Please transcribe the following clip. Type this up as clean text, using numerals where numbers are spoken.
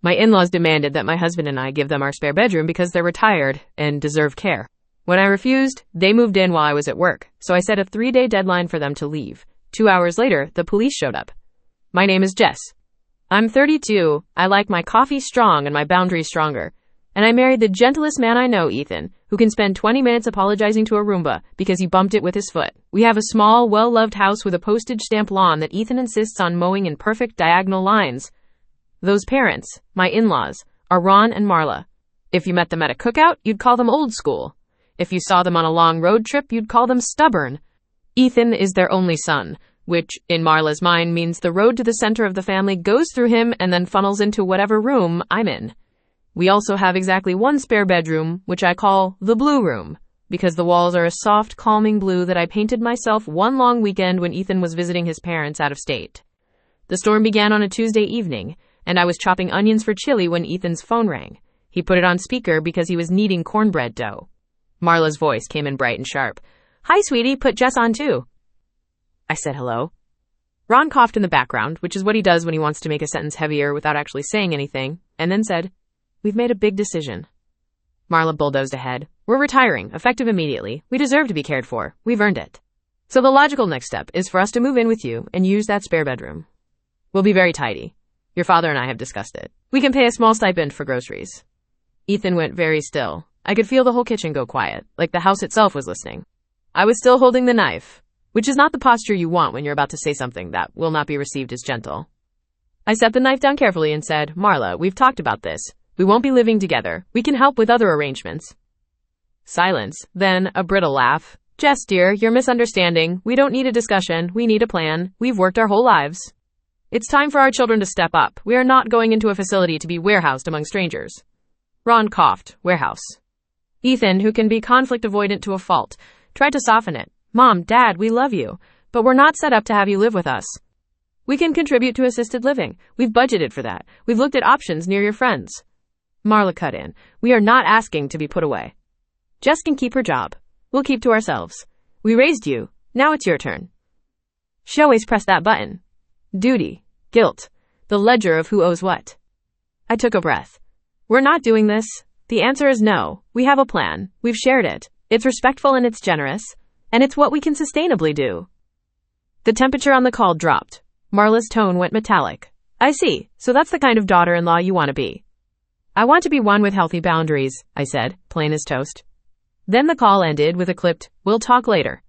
My in-laws demanded that my husband and I give them our spare bedroom because they're retired and deserve care. When I refused, they moved in while I was at work, so I set a 3-day deadline for them to leave. 2 hours later, the police showed up. My name is Jess. I'm 32, I like my coffee strong and my boundaries stronger. And I married the gentlest man I know, Ethan, who can spend 20 minutes apologizing to a Roomba because he bumped it with his foot. We have a small, well-loved house with a postage stamp lawn that Ethan insists on mowing in perfect diagonal lines. Those parents, my in-laws, are Ron and Marla. If you met them at a cookout, you'd call them old school. If you saw them on a long road trip, you'd call them stubborn. Ethan is their only son, which, in Marla's mind, means the road to the center of the family goes through him and then funnels into whatever room I'm in. We also have exactly one spare bedroom, which I call the blue room, because the walls are a soft, calming blue that I painted myself one long weekend when Ethan was visiting his parents out of state. The storm began on a Tuesday evening, and I was chopping onions for chili when Ethan's phone rang. He put it on speaker because he was kneading cornbread dough. Marla's voice came in bright and sharp. "Hi, sweetie, put Jess on too." I said hello. Ron coughed in the background, which is what he does when he wants to make a sentence heavier without actually saying anything, and then said, "We've made a big decision." Marla bulldozed ahead. "We're retiring, effective immediately. We deserve to be cared for. We've earned it. So the logical next step is for us to move in with you and use that spare bedroom. We'll be very tidy. Your father and I have discussed it. We can pay a small stipend for groceries." Ethan went very still. I could feel the whole kitchen go quiet, like the house itself was listening. I was still holding the knife, which is not the posture you want when you're about to say something that will not be received as gentle. I set the knife down carefully and said, "Marla, we've talked about this. We won't be living together. We can help with other arrangements." Silence, then a brittle laugh. "Jess, dear, you're misunderstanding. We don't need a discussion. We need a plan. We've worked our whole lives. It's time for our children to step up. We are not going into a facility to be warehoused among strangers." Ron coughed. Warehouse. Ethan, who can be conflict avoidant to a fault, tried to soften it. "Mom, Dad, we love you, but we're not set up to have you live with us. We can contribute to assisted living. We've budgeted for that. We've looked at options near your friends." Marla cut in. "We are not asking to be put away. Jess can keep her job. We'll keep to ourselves. We raised you. Now it's your turn." She always pressed that button. Duty, guilt, the ledger of who owes what. I took a breath. "We're not doing this. The answer is no. We have a plan. We've shared it. It's respectful and it's generous. And it's what we can sustainably do." The temperature on the call dropped. Marla's tone went metallic. "I see. So that's the kind of daughter-in-law you want to be." "I want to be one with healthy boundaries," I said, plain as toast. Then the call ended with a clipped, "We'll talk later."